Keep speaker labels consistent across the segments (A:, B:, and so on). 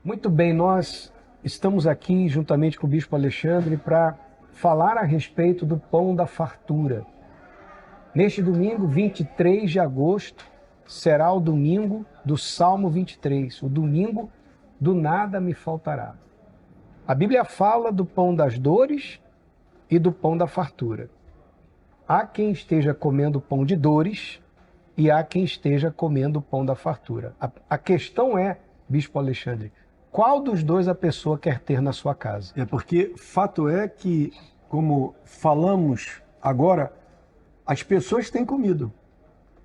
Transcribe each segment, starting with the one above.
A: Muito bem, nós estamos aqui juntamente com o Bispo Alexandre para falar a respeito do pão da fartura. Neste domingo, 23 de agosto, será o domingo do Salmo 23, o domingo do nada me faltará. A Bíblia fala do pão das dores e do pão da fartura. Há quem esteja comendo pão de dores e há quem esteja comendo o pão da fartura. A questão é, Bispo Alexandre, qual dos dois a pessoa quer ter na sua casa?
B: É porque fato é que, como falamos agora, as pessoas têm comido.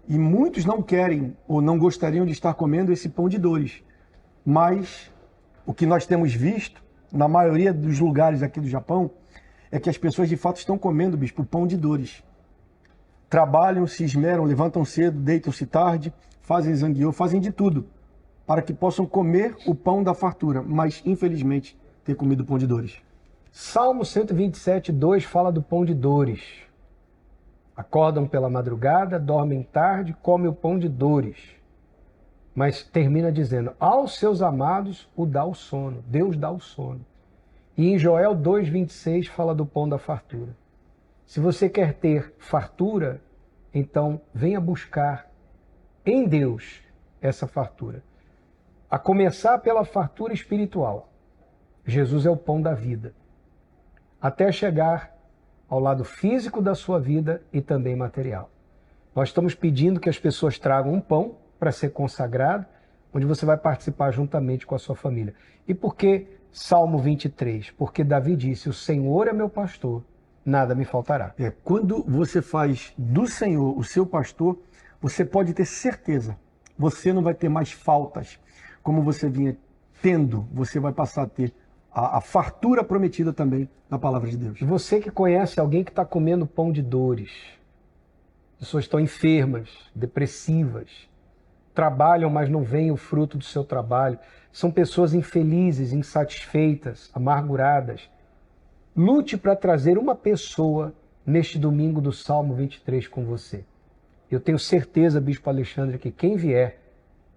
B: E muitos não querem ou não gostariam de estar comendo esse pão de dores. Mas o que nós temos visto, na maioria dos lugares aqui do Japão, é que as pessoas de fato estão comendo, bispo, pão de dores. Trabalham, se esmeram, levantam cedo, deitam-se tarde, fazem zangueô, fazem de tudo para que possam comer o pão da fartura, mas infelizmente ter comido pão de dores.
A: Salmo 127, 2 fala do pão de dores. Acordam pela madrugada, dormem tarde, comem o pão de dores. Mas termina dizendo, aos seus amados o dá o sono, Deus dá o sono. E em Joel 2,26 fala do pão da fartura. Se você quer ter fartura, então venha buscar em Deus essa fartura. A começar pela fartura espiritual. Jesus é o pão da vida. Até chegar ao lado físico da sua vida e também material. Nós estamos pedindo que as pessoas tragam um pão para ser consagrado, onde você vai participar juntamente com a sua família. E por que Salmo 23? Porque Davi disse, o Senhor é meu pastor, nada me faltará.
B: Quando você faz do Senhor o seu pastor, você pode ter certeza, você não vai ter mais faltas, como você vinha tendo, você vai passar a ter a fartura prometida também na palavra de Deus.
A: E você que conhece alguém que está comendo pão de dores, pessoas estão enfermas, depressivas, trabalham, mas não veem o fruto do seu trabalho, são pessoas infelizes, insatisfeitas, amarguradas. Lute para trazer uma pessoa neste domingo do Salmo 23 com você. Eu tenho certeza, Bispo Alexandre, que quem vier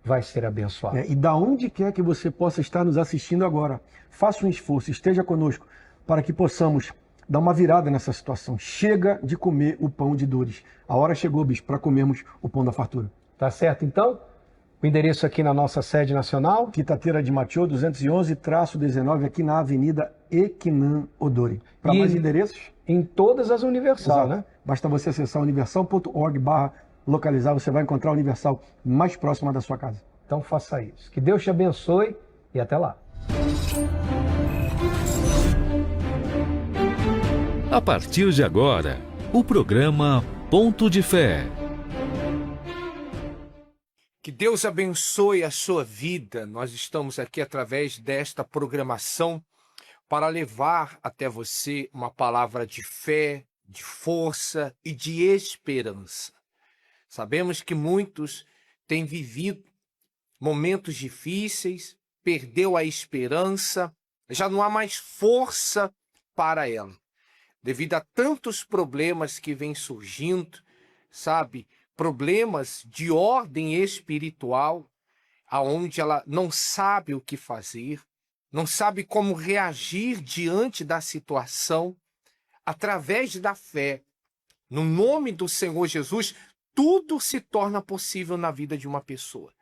A: vai ser abençoado.
B: E da onde quer que você possa estar nos assistindo agora, faça um esforço, esteja conosco, para que possamos dar uma virada nessa situação. Chega de comer o pão de dores. A hora chegou, bispo, para comermos o pão da fartura.
A: Tá certo, então? O endereço aqui na nossa sede nacional?
B: Quitateira de Matiô, 211-19, aqui na Avenida Equinan Odori. Para mais endereços?
A: Em todas as Universal, né?
B: Basta você acessar universal.org/localizar, você vai encontrar a Universal mais próxima da sua casa.
A: Então faça isso. Que Deus te abençoe e até lá.
C: A partir de agora, o programa Ponto de Fé.
D: Que Deus abençoe a sua vida. Nós estamos aqui através desta programação para levar até você uma palavra de fé, de força e de esperança. Sabemos que muitos têm vivido momentos difíceis, perdeu a esperança, já não há mais força para ela. Devido a tantos problemas que vêm surgindo, sabe? Problemas de ordem espiritual, aonde ela não sabe o que fazer, não sabe como reagir diante da situação. Através da fé, no nome do Senhor Jesus, tudo se torna possível na vida de uma pessoa.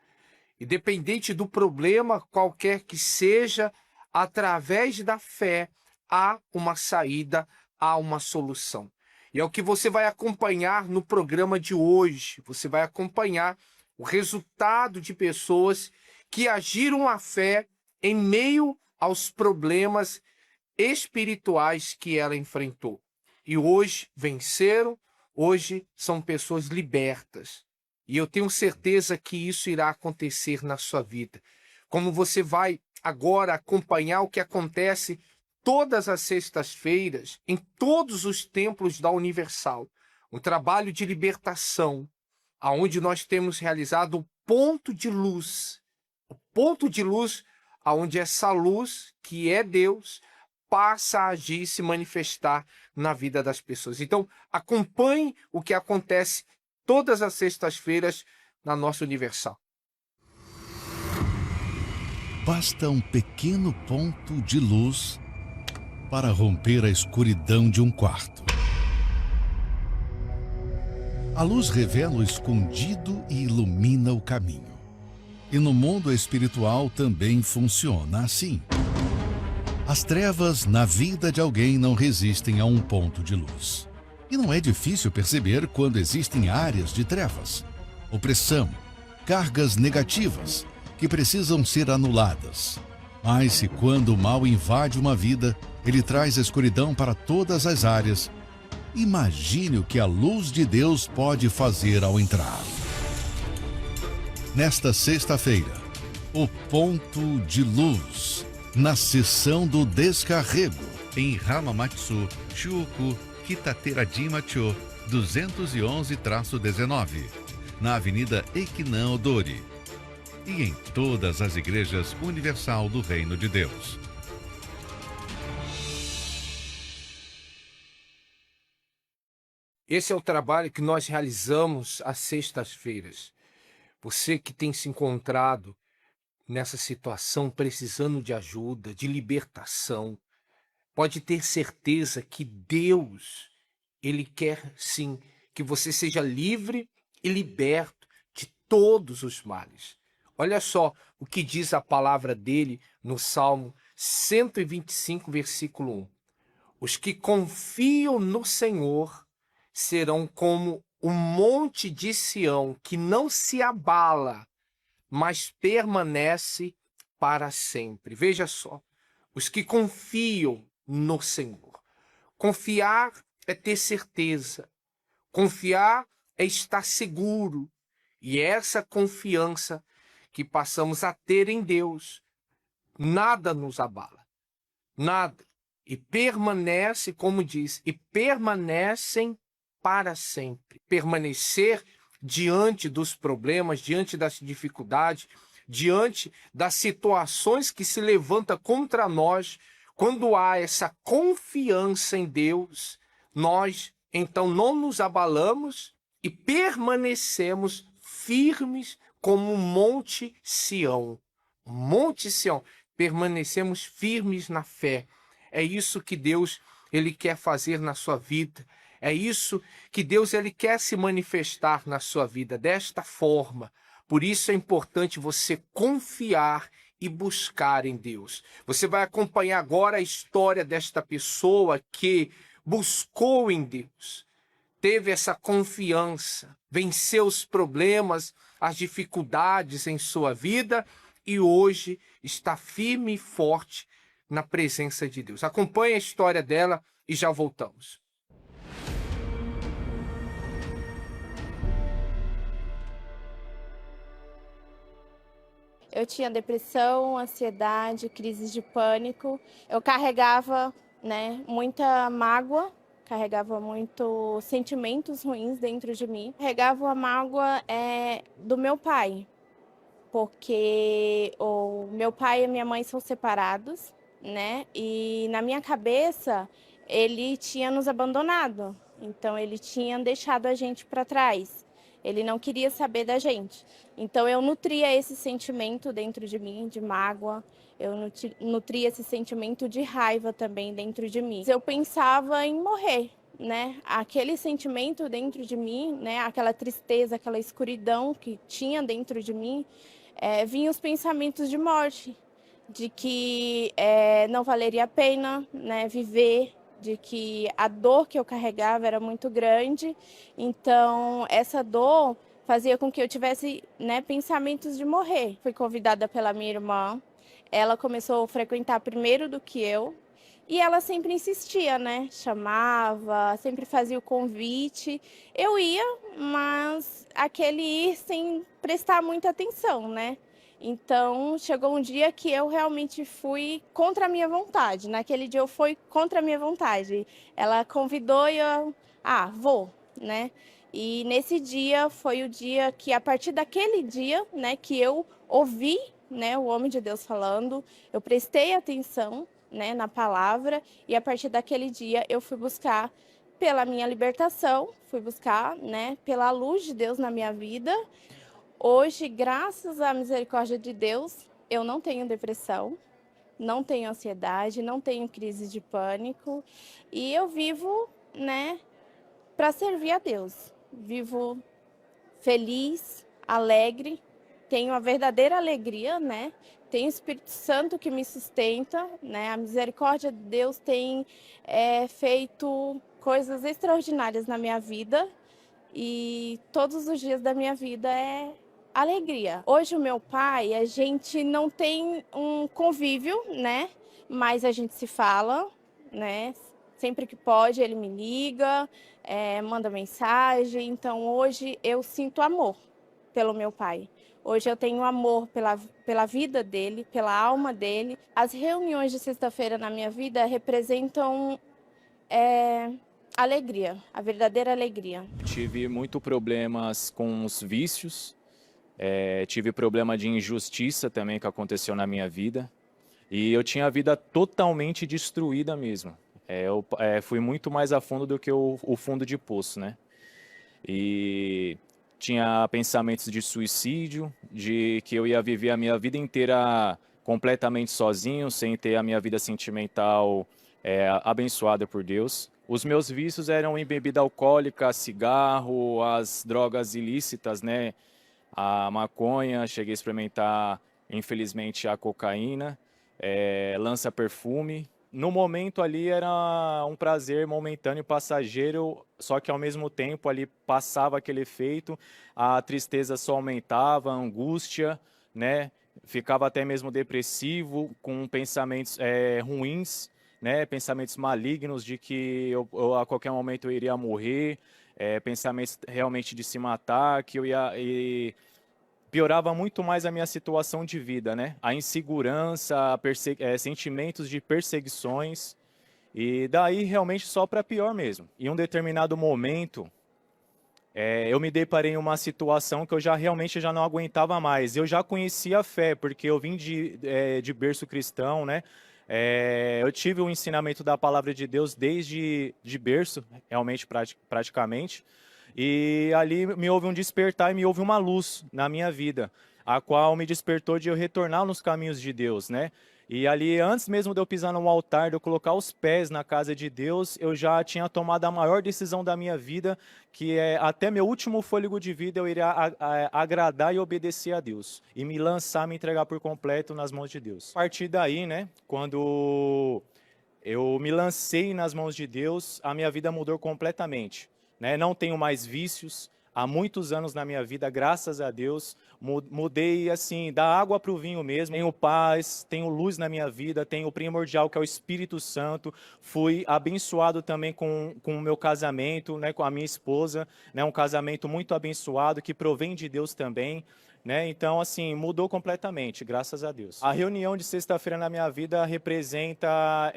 D: Independente do problema, qualquer que seja, através da fé, há uma saída, há uma solução. E é o que você vai acompanhar no programa de hoje. Você vai acompanhar o resultado de pessoas que agiram a fé em meio aos problemas espirituais que ela enfrentou. E hoje venceram, hoje são pessoas libertas. E eu tenho certeza que isso irá acontecer na sua vida. Como você vai agora acompanhar o que acontece todas as sextas-feiras, em todos os templos da Universal, um trabalho de libertação, aonde nós temos realizado o ponto de luz, aonde essa luz, que é Deus, passa a agir e se manifestar na vida das pessoas. Então, acompanhe o que acontece todas as sextas-feiras na nossa Universal.
C: basta um pequeno ponto de luz para romper a escuridão de um quarto. A luz revela o escondido e ilumina o caminho. E no mundo espiritual também funciona assim. As trevas na vida de alguém não resistem a um ponto de luz. E não é difícil perceber quando existem áreas de trevas, opressão, cargas negativas que precisam ser anuladas. Mas se quando o mal invade uma vida, ele traz a escuridão para todas as áreas. Imagine o que a luz de Deus pode fazer ao entrar. Nesta sexta-feira, o ponto de luz, na sessão do descarrego, em Hamamatsu, Chuku, Kitaterajima-cho, 211-19, na Avenida Ekinan Odori, e em todas as igrejas universal do Reino de Deus.
D: Esse é o trabalho que nós realizamos às sextas-feiras. Você que tem se encontrado nessa situação, precisando de ajuda, de libertação, pode ter certeza que Deus, Ele quer sim que você seja livre e liberto de todos os males. Olha só o que diz a palavra dele no Salmo 125, versículo 1. Os que confiam no Senhor serão como um monte de Sião que não se abala, mas permanece para sempre. Veja só, os que confiam no Senhor. Confiar é ter certeza. Confiar é estar seguro. E é essa confiança que passamos a ter em Deus, nada nos abala. Nada. E permanece, como diz, e permanecem para sempre. Permanecer diante dos problemas, diante das dificuldades, diante das situações que se levantam contra nós. Quando há essa confiança em Deus, nós então não nos abalamos e permanecemos firmes como um monte Sião. Monte Sião. Permanecemos firmes na fé. É isso que Deus ele quer fazer na sua vida. É isso que Deus ele quer se manifestar na sua vida, desta forma. Por isso é importante você confiar e buscar em Deus. Você vai acompanhar agora a história desta pessoa que buscou em Deus, teve essa confiança, venceu os problemas, as dificuldades em sua vida e hoje está firme e forte na presença de Deus. Acompanhe a história dela e já voltamos.
E: Eu tinha depressão, ansiedade, crises de pânico. Eu carregava, muita mágoa, carregava muitos sentimentos ruins dentro de mim. Carregava a mágoa do meu pai, porque o meu pai e a minha mãe são separados, E na minha cabeça ele tinha nos abandonado, então ele tinha deixado a gente para trás. Ele não queria saber da gente. Então eu nutria esse sentimento dentro de mim, de mágoa. Eu nutria esse sentimento de raiva também dentro de mim. Eu pensava em morrer, Aquele sentimento dentro de mim, Aquela tristeza, aquela escuridão que tinha dentro de mim, vinham os pensamentos de morte, de que não valeria a pena, viver, de que a dor que eu carregava era muito grande, então essa dor fazia com que eu tivesse pensamentos de morrer. Fui convidada pela minha irmã, ela começou a frequentar primeiro do que eu, e ela sempre insistia, chamava, sempre fazia o convite. Eu ia, mas aquele ir sem prestar muita atenção, Então, chegou um dia que eu realmente fui contra a minha vontade. Naquele dia eu fui contra a minha vontade. Ela convidou e eu, vou, E nesse dia foi o dia que, a partir daquele dia, que eu ouvi, o homem de Deus falando, eu prestei atenção, na palavra, e a partir daquele dia eu fui buscar pela minha libertação, fui buscar, pela luz de Deus na minha vida. Hoje, graças à misericórdia de Deus, eu não tenho depressão, não tenho ansiedade, não tenho crise de pânico e eu vivo, né, para servir a Deus. Vivo feliz, alegre, tenho a verdadeira alegria, né? Tenho o Espírito Santo que me sustenta, né? A misericórdia de Deus tem feito coisas extraordinárias na minha vida e todos os dias da minha vida é alegria. Hoje o meu pai, a gente não tem um convívio, né? Mas a gente se fala, né? Sempre que pode ele me liga, manda mensagem. Então hoje eu sinto amor pelo meu pai. Hoje eu tenho amor pela vida dele, pela alma dele. As reuniões de sexta-feira na minha vida representam alegria, a verdadeira alegria.
F: Tive muito problemas com os vícios, tive problema de injustiça também que aconteceu na minha vida. E eu tinha a vida totalmente destruída mesmo. Eu fui muito mais a fundo do que o fundo de poço, né? E tinha pensamentos de suicídio, de que eu ia viver a minha vida inteira completamente sozinho, sem ter a minha vida sentimental abençoada por Deus. Os meus vícios eram em bebida alcoólica, cigarro, as drogas ilícitas, né? A maconha, cheguei a experimentar, infelizmente, a cocaína, lança-perfume. No momento ali era um prazer momentâneo e passageiro, só que ao mesmo tempo ali passava aquele efeito, a tristeza só aumentava, a angústia, né? Ficava até mesmo depressivo, com pensamentos ruins, né? Pensamentos malignos de que eu a qualquer momento eu iria morrer, pensamentos realmente de se matar, que eu ia... piorava muito mais a minha situação de vida, né? A insegurança, sentimentos de perseguições, e daí realmente só para pior mesmo. Em um determinado momento, eu me deparei em uma situação que eu realmente já não aguentava mais. Eu já conhecia a fé, porque eu vim de berço cristão, né? Eu tive o ensinamento da palavra de Deus desde de berço, realmente, praticamente. E ali me houve um despertar e me houve uma luz na minha vida, a qual me despertou de eu retornar nos caminhos de Deus, né? E ali, antes mesmo de eu pisar no altar, de eu colocar os pés na casa de Deus, eu já tinha tomado a maior decisão da minha vida, que é até meu último fôlego de vida eu iria agradar e obedecer a Deus. E me lançar, me entregar por completo nas mãos de Deus. A partir daí, né, quando eu me lancei nas mãos de Deus, a minha vida mudou completamente. Né? Não tenho mais vícios, há muitos anos na minha vida, graças a Deus, mudei assim, da água para o vinho mesmo, tenho paz, tenho luz na minha vida, tenho o primordial que é o Espírito Santo, fui abençoado também com o meu casamento, né, com a minha esposa, né, um casamento muito abençoado, que provém de Deus também, né? Então assim, mudou completamente, graças a Deus. A reunião de sexta-feira na minha vida representa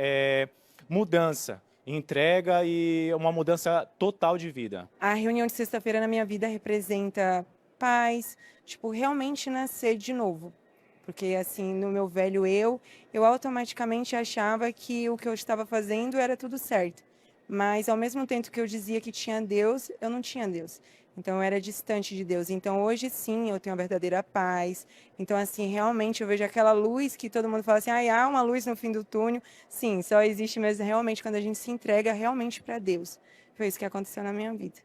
F: mudança, entrega e uma mudança total de vida.
G: A reunião de sexta-feira na minha vida representa paz, tipo, realmente nascer de novo. Porque, assim, no meu velho eu automaticamente achava que o que eu estava fazendo era tudo certo. Mas, ao mesmo tempo que eu dizia que tinha Deus, eu não tinha Deus. Então, eu era distante de Deus. Então, hoje, sim, eu tenho a verdadeira paz. Então, assim, realmente, eu vejo aquela luz que todo mundo fala assim, há uma luz no fim do túnel. Sim, só existe mesmo realmente quando a gente se entrega realmente para Deus. Foi isso que aconteceu na minha vida.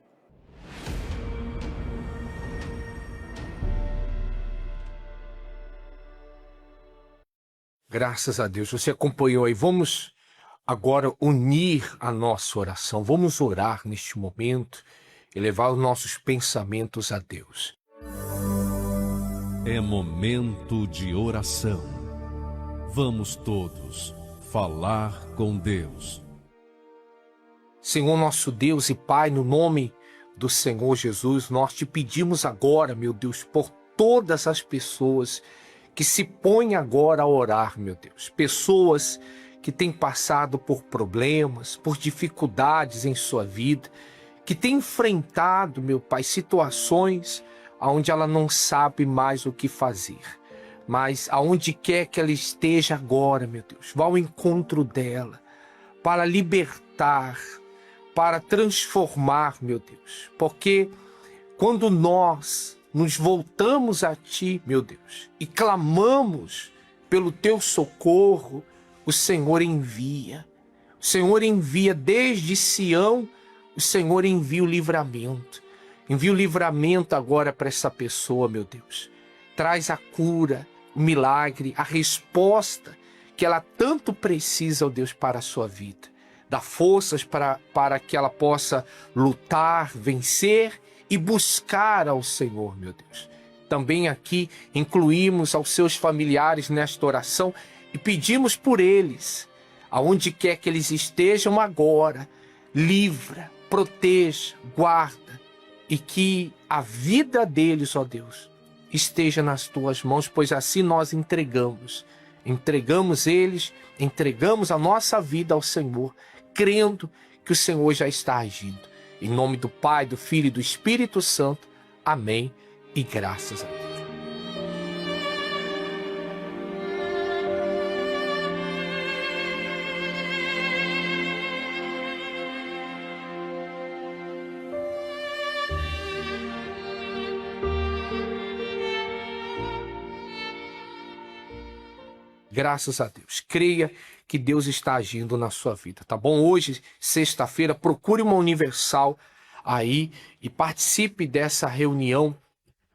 D: Graças a Deus, você acompanhou aí. Vamos agora unir a nossa oração. Vamos orar neste momento e levar os nossos pensamentos a Deus.
C: É momento de oração. Vamos todos falar com Deus.
D: Senhor nosso Deus e Pai, no nome do Senhor Jesus, nós te pedimos agora, meu Deus, por todas as pessoas que se põem agora a orar, meu Deus. Pessoas que têm passado por problemas, por dificuldades em sua vida, que têm enfrentado, meu Pai, situações onde ela não sabe mais o que fazer. Mas aonde quer que ela esteja agora, meu Deus, vá ao encontro dela para libertar, para transformar, meu Deus. Porque quando nós nos voltamos a Ti, meu Deus, e clamamos pelo teu socorro, o Senhor envia. O Senhor envia desde Sião, o Senhor envia o livramento. Envia o livramento agora para essa pessoa, meu Deus. Traz a cura, o milagre, a resposta que ela tanto precisa, ó Deus, para a sua vida. Dá forças para que ela possa lutar, vencer e buscar ao Senhor, meu Deus. Também aqui incluímos aos seus familiares nesta oração e pedimos por eles, aonde quer que eles estejam agora, livra, proteja, guarda, e que a vida deles, ó Deus, esteja nas tuas mãos, pois assim nós entregamos eles, entregamos a nossa vida ao Senhor, crendo que o Senhor já está agindo. Em nome do Pai, do Filho e do Espírito Santo. Amém e graças a Deus. Graças a Deus. Creia que Deus está agindo na sua vida, tá bom? Hoje, sexta-feira, procure uma Universal aí e participe dessa reunião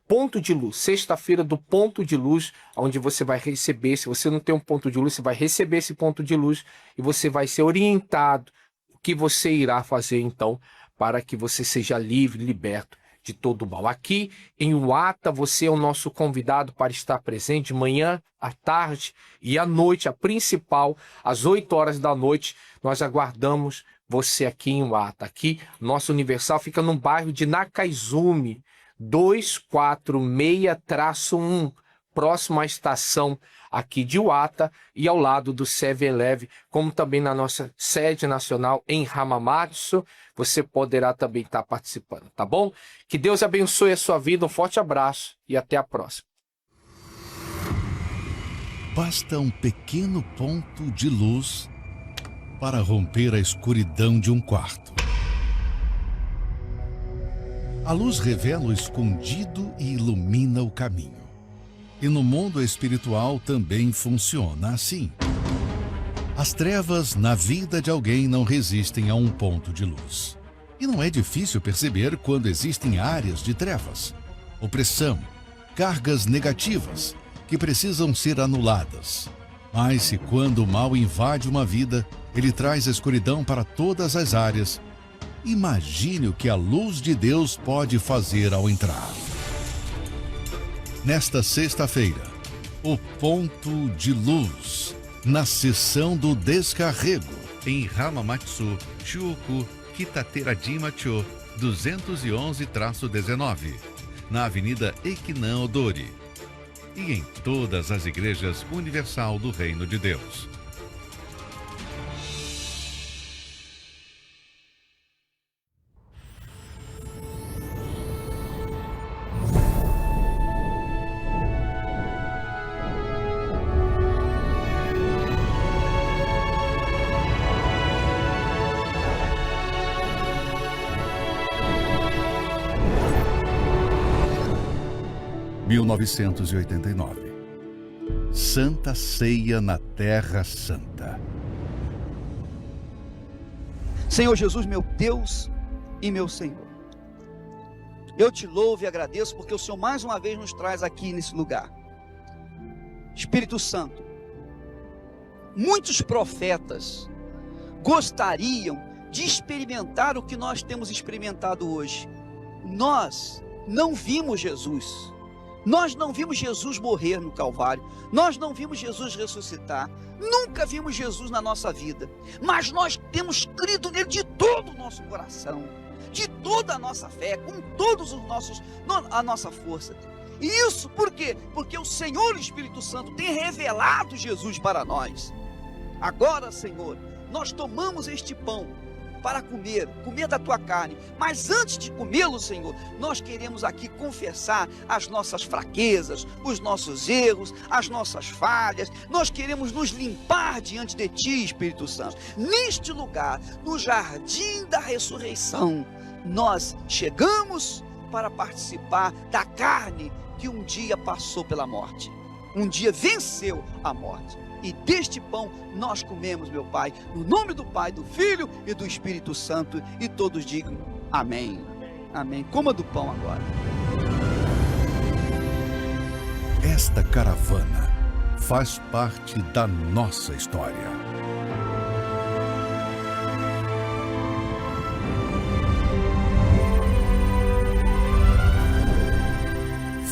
D: Ponto de Luz. Sexta-feira do Ponto de Luz, onde você vai receber, se você não tem um ponto de luz, você vai receber esse ponto de luz e você vai ser orientado o que você irá fazer então para que você seja livre, liberto de todo o mal. Aqui em Uata, você é o nosso convidado para estar presente de manhã, à tarde e à noite, a principal, às 8 horas da noite. Nós aguardamos você aqui em Uata. Aqui, nosso Universal fica no bairro de Nakaizume, 246-1, próximo à estação aqui de Uata e ao lado do 7-Eleven, como também na nossa sede nacional em Hamamatsu. Você poderá também estar participando, tá bom? Que Deus abençoe a sua vida, um forte abraço e até a próxima.
C: Basta um pequeno ponto de luz para romper a escuridão de um quarto. A luz revela o escondido e ilumina o caminho. E no mundo espiritual também funciona assim. As trevas na vida de alguém não resistem a um ponto de luz. E não é difícil perceber quando existem áreas de trevas, opressão, cargas negativas que precisam ser anuladas. Mas se quando o mal invade uma vida, ele traz a escuridão para todas as áreas, imagine o que a luz de Deus pode fazer ao entrar. Nesta sexta-feira, o Ponto de Luz, na sessão do descarrego, em Hamamatsu, Chuku, Kitaterajima-cho, 211-19, na Avenida Ekinan Odori, e em todas as igrejas Universal do Reino de Deus. (1989) Santa Ceia na Terra Santa.
H: Senhor Jesus, meu Deus e meu Senhor, eu te louvo e agradeço porque o Senhor mais uma vez nos traz aqui nesse lugar. Espírito Santo, muitos profetas gostariam de experimentar o que nós temos experimentado hoje. Nós não vimos Jesus. Nós não vimos Jesus morrer no Calvário, nós não vimos Jesus ressuscitar, nunca vimos Jesus na nossa vida, mas nós temos crido nele de todo o nosso coração, de toda a nossa fé, com todos os a nossa força. E isso por quê? Porque o Senhor Espírito Santo tem revelado Jesus para nós. Agora, Senhor, nós tomamos este pão para comer da tua carne, mas antes de comê-lo, Senhor, nós queremos aqui confessar as nossas fraquezas, os nossos erros, as nossas falhas. Nós queremos nos limpar diante de ti, Espírito Santo. Neste lugar, no jardim da ressurreição, nós chegamos para participar da carne que um dia passou pela morte. um dia venceu a morte. E deste pão nós comemos, meu Pai, no nome do Pai, do Filho e do Espírito Santo. E todos digam amém. Amém. Coma do pão agora.
C: Esta caravana faz parte da nossa história.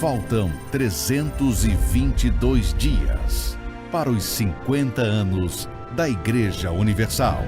C: Faltam 322 dias para os 50 anos da Igreja Universal.